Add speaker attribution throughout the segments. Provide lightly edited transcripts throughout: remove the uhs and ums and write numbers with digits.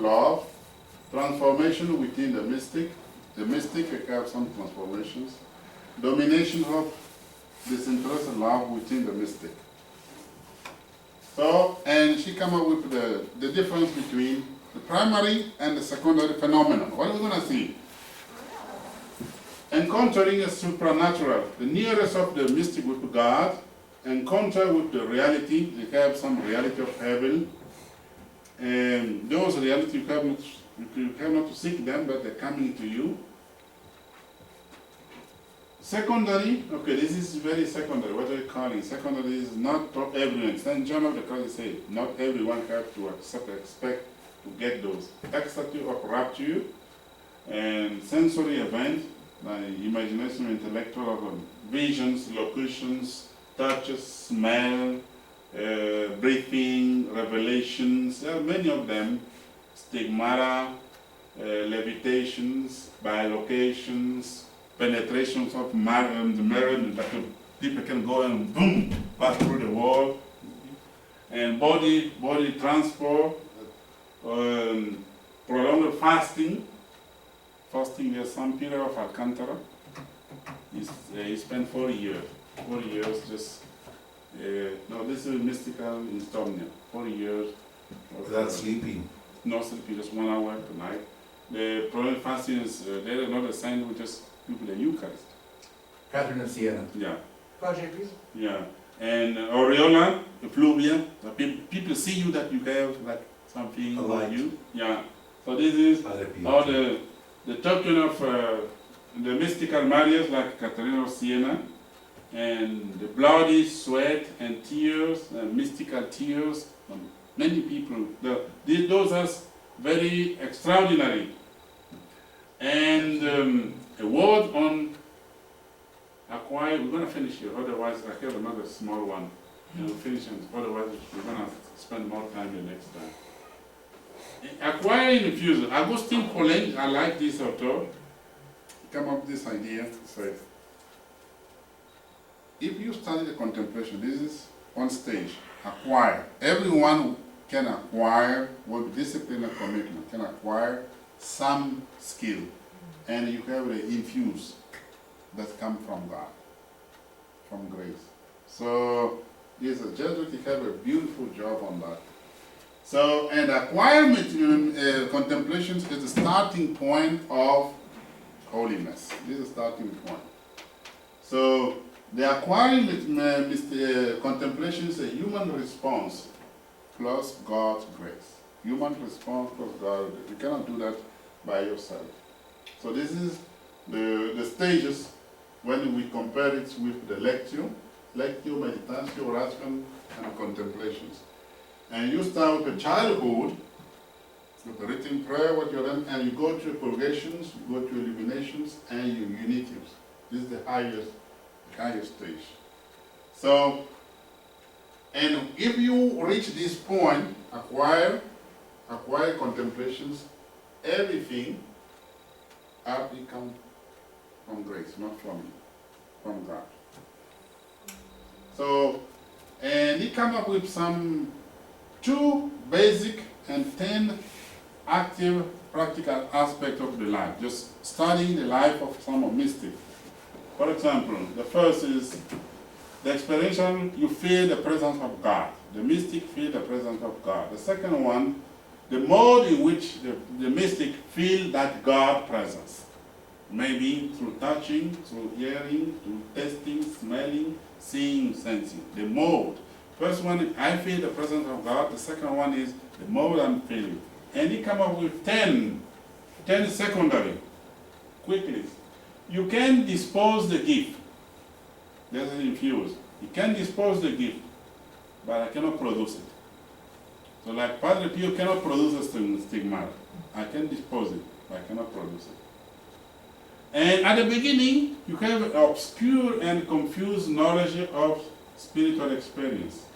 Speaker 1: love, transformation within the mystic. The mystic can have some transformations. Domination of disinterested love within the mystic. So, and she came up with the difference between the primary and the secondary phenomenon. What are we going to see? Encountering a supernatural, the nearest of the mystic with God, encounter with the reality. You have some reality of heaven, and those reality you have not to seek them, but they're coming to you. Secondary, okay, this is very secondary. What are you calling? Secondary is not for everyone. St. John of the Cross say, not everyone has to expect to get those. Ecstasy of rapture and sensory event, like imagination, intellectual of visions, locutions, touches, smell, breathing, revelations. There are many of them. Stigmata, levitations, bilocations, penetrations of the mirror, that people can go and boom, pass through the wall, and body transport, prolonged fasting. Fasting, there's some period of Alcantara. He spent 4 years. 4 years just, no, this is mystical insomnia. 4 years.
Speaker 2: Without sleeping.
Speaker 1: No sleeping, just 1 hour per night. The prolonged fasting is, there is another sign with just people the Eucharist.
Speaker 3: Catherine of Siena.
Speaker 1: Yeah.
Speaker 3: Project Reason.
Speaker 1: Yeah. And aureola, effluvia, people see you that you have like something on you. Yeah. So this is all the token of the mystical Marias like Catherine of Siena, and the bloody sweat and tears, mystical tears. Many people, those are very extraordinary. And a word on acquire, we're going to finish here, otherwise I have another small one. And we'll finish, and otherwise we're going to spend more time the next time. Acquiring infusion. Augustine Pauling, I like this author, come up with this idea, said, if you study the contemplation, this is one stage, acquire. Everyone can acquire, with discipline and commitment, can acquire some skill. And you have the infuse that come from God, from grace. So, this is Jesuit, he have a beautiful job on that. So, and acquirement contemplations is the starting point of holiness. This is the starting point. So, the acquiring contemplation is a human response plus God's grace. Human response plus God. You cannot do that by yourself. So this is the stages when we compare it with the lectio, meditatio, oration, and contemplations. And you start with the childhood, with the written prayer, what you learn, and you go to purgations, you go to illuminations, and you unitives. This is the highest stage. So, and if you reach this point, acquire contemplations, everything have become from grace, not from God. So, and he come up with some 2 basic and 10 active practical aspects of the life, just studying the life of some mystic. For example, the first is the experiential, you feel the presence of God. The mystic feel the presence of God. The second one, the mode in which the mystic feel that God presence. Maybe through touching, through hearing, through tasting, smelling, seeing, sensing. The mode. First one, I feel the presence of God. The second one is the mode I'm feeling. And he come up with 10 secondary. Quickly. You can dispose the gift. There's an infuse. You can dispose the gift, but I cannot produce it. So like Padre Pio cannot produce a stigmata. I can dispose it, but I cannot produce it. And at the beginning, you have obscure and confused knowledge of spiritual experience.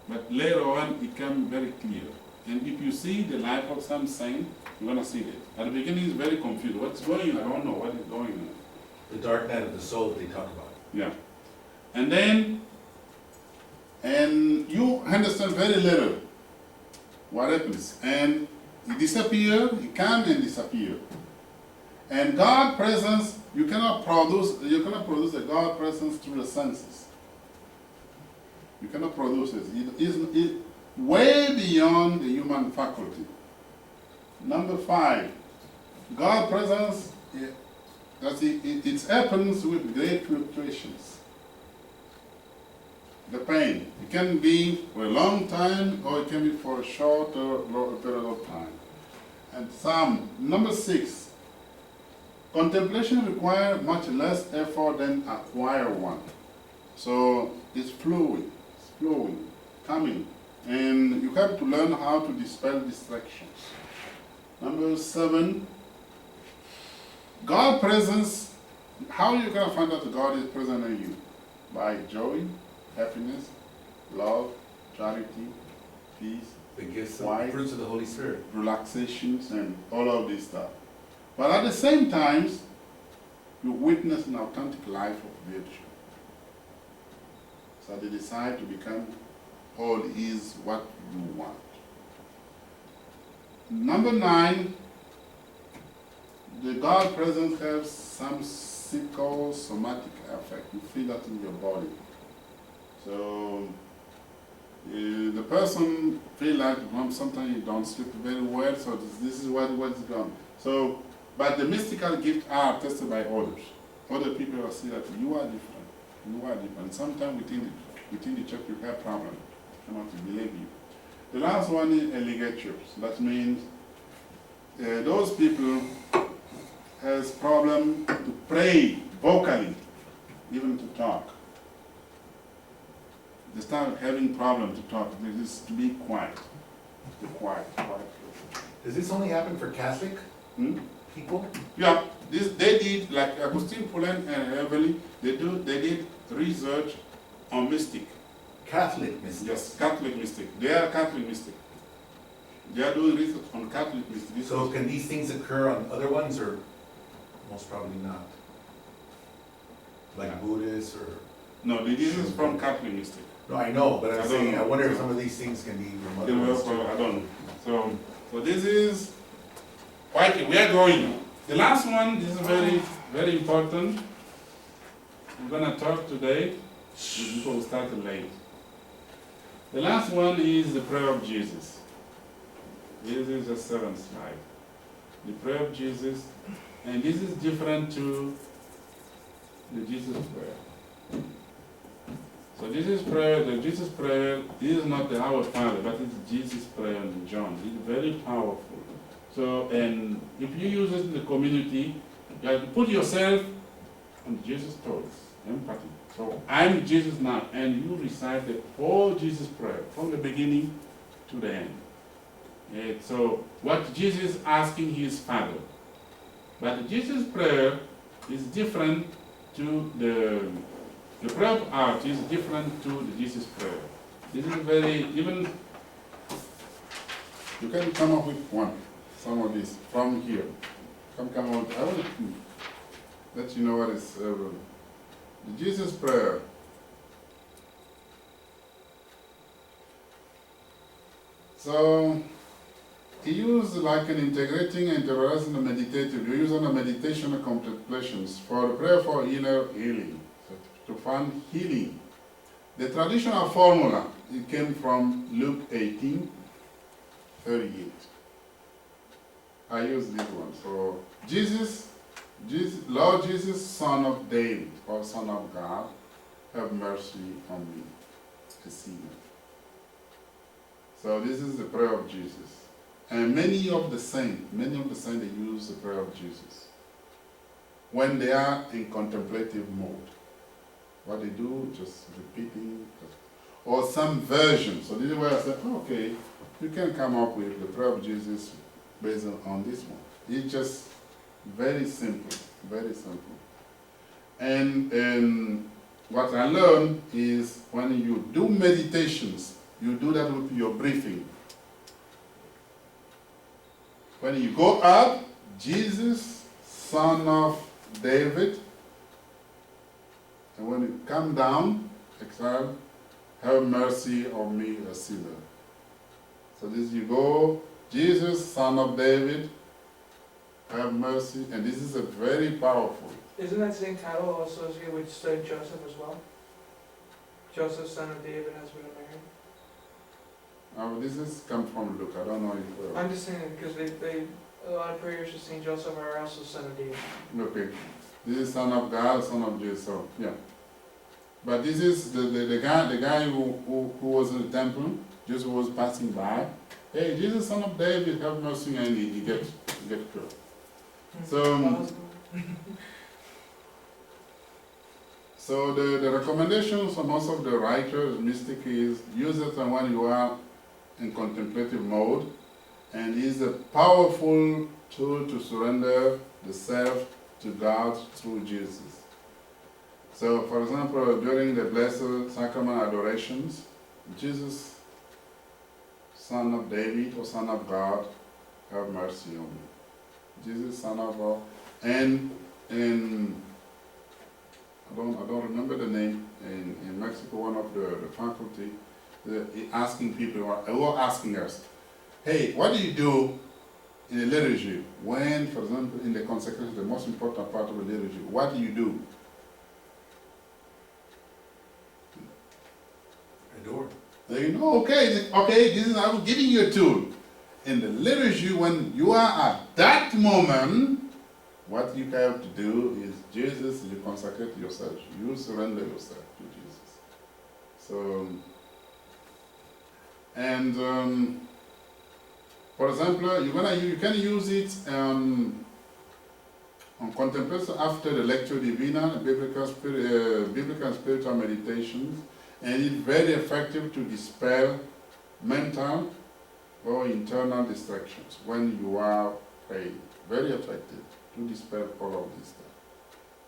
Speaker 1: But later on, it becomes very clear. And if you see the life of some saint, you're going to see it. At the beginning, it's very confused. What's going on? I don't know what is going on.
Speaker 2: The dark night of the soul that they talk about.
Speaker 1: Yeah. And then, and you understand very little. what happens? And he disappear, he come and disappear. And God presence, you cannot produce a God presence through the senses. You cannot produce it. It is way beyond the human faculty. Number 5, God presence, it happens with great fluctuations. The pain, it can be for a long time or it can be for a short or long period of time. And number 6, contemplation requires much less effort than acquire one. So it's flowing, coming. And you have to learn how to dispel distractions. Number 7, God presence. How you gonna find out God is present in you? By joy, happiness, love, charity, peace,
Speaker 2: The gifts
Speaker 1: Why?
Speaker 2: of fruits of the Holy Spirit.
Speaker 1: relaxations, and all of this stuff. But at the same time, you witness an authentic life of virtue. So they decide to become all is what you want. Number 9, the God presence has some psychosomatic effect. You feel that in your body. So the person feel like sometimes you don't sleep very well, so this is what's gone. So, but the mystical gifts are tested by others. Other people will see that you are different. You are different. Sometimes within the church you have problems. Cannot believe you. The last one is ligatures. That means those people has problem to pray vocally, even to talk. They start having problem to talk. They just to be quiet. Be quiet.
Speaker 3: Does this only happen for Catholic people?
Speaker 1: Yeah, they did, like Agustin Poulenc and Heavily, they did research on mystic.
Speaker 3: Catholic mystics?
Speaker 1: Yes, Catholic mystic. They are Catholic mystic. They are doing research on Catholic mystic.
Speaker 3: So can these things occur on other ones, or most probably not? Like
Speaker 1: Yeah.
Speaker 3: Buddhists or?
Speaker 1: No, this is from Catholic mystic.
Speaker 3: No, I know, but
Speaker 1: I
Speaker 3: I'm
Speaker 1: don't
Speaker 3: saying, I
Speaker 1: know.
Speaker 3: wonder if some of these things can be from other
Speaker 1: You know,
Speaker 3: ones
Speaker 1: so
Speaker 3: too.
Speaker 1: I don't know. So this is, okay, we are going. The last one, this is very, very important. We're gonna talk today, before we start late. The last one is the prayer of Jesus. This is the 7th slide. The prayer of Jesus, and this is different to the Jesus prayer. So Jesus prayer, the Jesus prayer, this is not the Our Father, but it's Jesus prayer in John. It's very powerful. So, and if you use it in the community, you have to put yourself on Jesus' toes, empathy. So I'm Jesus now, and you recite the whole Jesus prayer from the beginning to the end. So what Jesus is asking his Father. But the Jesus prayer is different to the prayer of art is different to the Jesus prayer. This is very, even, you can come up with some of this from here. Come out, I want to let you know what is the Jesus prayer. So, he used like an integrating and terrorizing the meditative. You use on the meditation and contemplations for the prayer for inner healing, so to find healing. The traditional formula, it came from Luke 18:38. I use this one. So Jesus, Lord Jesus, Son of David, or Son of God, have mercy on me, a sinner. So this is the prayer of Jesus. And many of the saints, they use the prayer of Jesus when they are in contemplative mode. What they do, just repeating, or some version. So this is where I said, okay, you can come up with the prayer of Jesus based on this one. It's just very simple, very simple. And what I learned is when you do meditations, you do that with your breathing. When you go up, Jesus, Son of David, and when you come down, exhale, have mercy on me, a sinner. So this you go, Jesus, son of David, have mercy, and this is a very powerful.
Speaker 4: Isn't that same title associated with Joseph as well? Joseph, son of David, husband of Mary?
Speaker 1: This is come from Luke, I don't know if,
Speaker 4: I'm just saying, because a lot of prayers to Saint Joseph are also son of David.
Speaker 1: okay, this is son of God, son of Jesus, so, yeah. But this is the guy who was in the temple, Jesus was passing by, hey, Jesus, son of David, have mercy, and he get killed. So, so the recommendations from most of the writers, mystic, is use it when you are in contemplative mode, and is a powerful tool to surrender the self to God through Jesus. So, for example, during the Blessed Sacrament adorations, Jesus, Son of David or Son of God, have mercy on me. Jesus, Son of God, and I don't remember the name, in Mexico, one of the faculty, asking people, were asking us, hey, what do you do in the liturgy when, for example, in the consecration, the most important part of the liturgy, what do you do?
Speaker 3: Adore.
Speaker 1: They know, okay, this is, I'm giving you a tool. In the liturgy, when you are at that moment, what you have to do is, Jesus, you consecrate yourself, you surrender yourself to Jesus. So, and for example, you can use it on contemplation after the lectio divina, biblical and spiritual meditations, and it's very effective to dispel mental or internal distractions when you are praying. Very effective to dispel all of this stuff.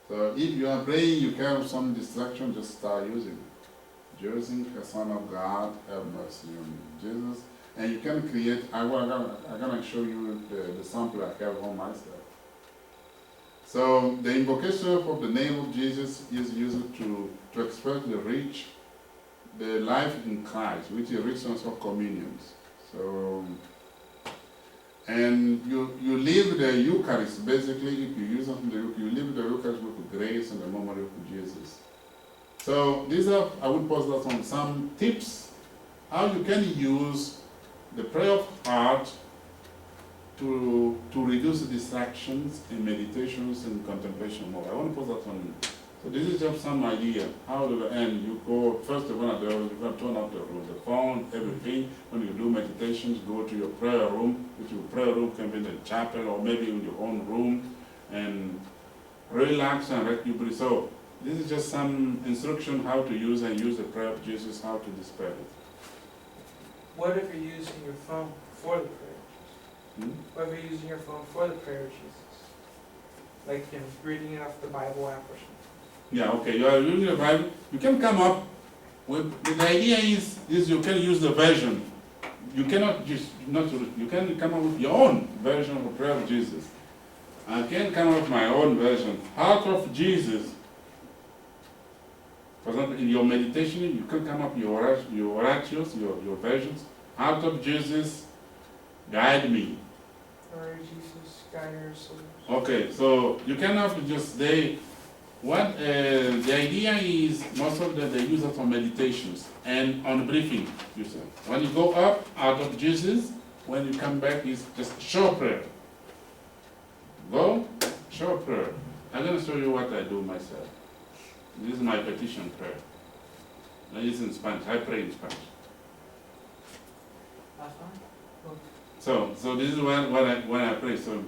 Speaker 1: So if you are praying, you have some distraction, just start using it. Jesus, the Son of God, have mercy on me. Jesus, and you can create, I'm gonna show you the sample I have on myself. So the invocation of the name of Jesus is used to express the life in Christ, which is richness of communions. So, and you live the Eucharist, basically, if you use it, you live the Eucharist with grace and the memory of Jesus. So these are, I would post that on some tips, how you can use the prayer of heart to reduce the distractions in meditations and contemplation mode. I want to post that on. So this is just some idea how to end. You go first you're gonna turn off the phone, everything. When you do meditations, go to your prayer room, which your prayer room can be in the chapel or maybe in your own room, and relax and let you breathe. So this is just some instruction how to use the prayer of Jesus, how to dispel it.
Speaker 4: What if you're using your phone for the prayer of Jesus? What if you're using your phone for the prayer of Jesus? Like reading it off the Bible app or something.
Speaker 1: Yeah, okay, you are using the Bible. You can come up with, the idea is you can use the version. You cannot just, you can come up with your own version of the prayer of Jesus. I can come up with my own version. Heart of Jesus. For example, in your meditation, you can come up with your oratios, your versions. Heart of Jesus, guide me.
Speaker 4: Or Jesus, guide our souls.
Speaker 1: Okay, so you cannot just say, what the idea is, most of them they use it for meditations and on briefing. You say when you go up out of Jesus, when you come back is just short prayer. Go, short prayer. I'm going to show you what I do myself. This is my petition prayer. I use in Spanish. I pray in Spanish.
Speaker 4: That's fine.
Speaker 1: So this is when I pray. So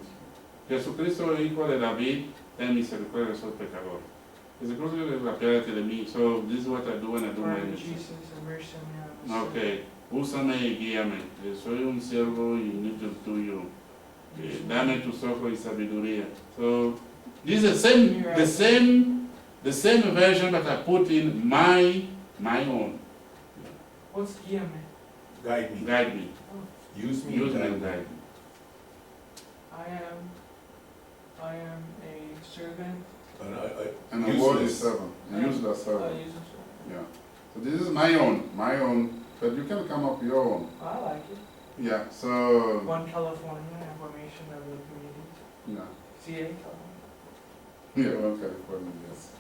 Speaker 1: Jesucristo, hijo de David, ten misericordia, soy pecador. Jesucristo, apiádate de mí. So this is what I do when I do my
Speaker 4: Lord
Speaker 1: message.
Speaker 4: Jesus, have mercy on me.
Speaker 1: Okay, úsame y guíame. Soy un siervo y inútil tuyo. Dame tus ojos y sabiduría. So this is the same version that I put in my own.
Speaker 4: What's guíame?
Speaker 3: Guide me.
Speaker 1: Guide me.
Speaker 3: Use me.
Speaker 1: Use me
Speaker 3: guide
Speaker 1: and guide me.
Speaker 4: I am a servant.
Speaker 1: And the word is servant. Use the servant.
Speaker 4: Use
Speaker 1: Yeah. So this is my own. But you can come up with your own.
Speaker 4: I like it.
Speaker 1: Yeah, so,
Speaker 4: One California, affirmation of the community,
Speaker 1: yeah.
Speaker 4: CA California.
Speaker 1: Yeah, one California, yes.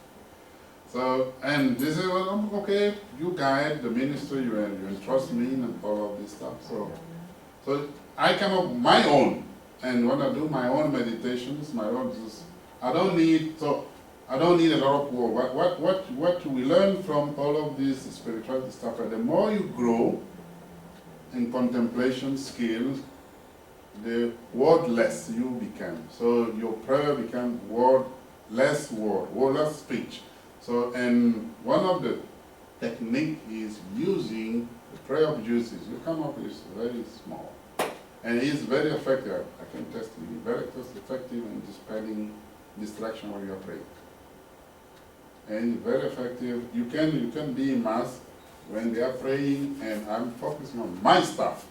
Speaker 1: So, and this is, well, okay, you guide the ministry, you entrust me and all of this stuff, so I come up with my own, and when I do my own meditations, my own, I don't need a lot of work. What we learn from all of this spiritual stuff, the more you grow in contemplation skills, the wordless you become. So your prayer becomes less speech. So, and one of the technique is using the prayer of Jesus. You come up with very small. And it's very effective. I can test you. Very effective in dispelling distraction when you're praying. And very effective. You can be in mass when they are praying and I'm focusing on my stuff.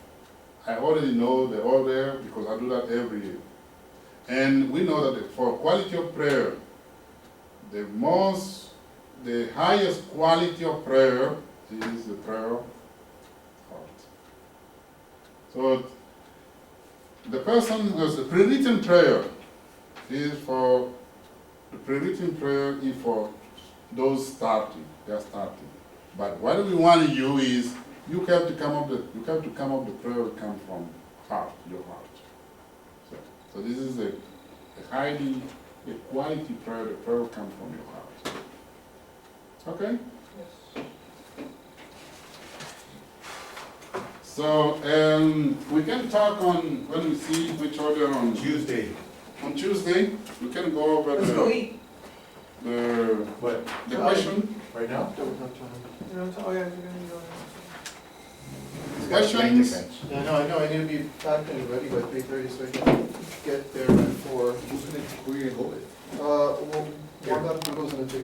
Speaker 1: I already know the order because I do that every year. And we know that for quality of prayer, the highest quality of prayer is the prayer of heart. So the person who has a pre-written prayer is for the pre-written prayer is for those starting. They are starting. But what we want you is you have to come up the prayer will come from heart, your heart. So this is a quality prayer. The prayer will come from your heart. Okay.
Speaker 4: Yes.
Speaker 1: So we can talk on when we see each other on
Speaker 3: Tuesday,
Speaker 1: On Tuesday, we can go over
Speaker 4: Let's go
Speaker 1: the
Speaker 4: eat.
Speaker 3: what,
Speaker 1: question.
Speaker 3: right now?
Speaker 4: You know, oh yeah, you're gonna go.
Speaker 1: Questions?
Speaker 5: Yeah, no, I know, I need to be back and ready by 3:30, so I can get there by 4.
Speaker 3: Who are you gonna go with?
Speaker 5: Well, one of them goes in the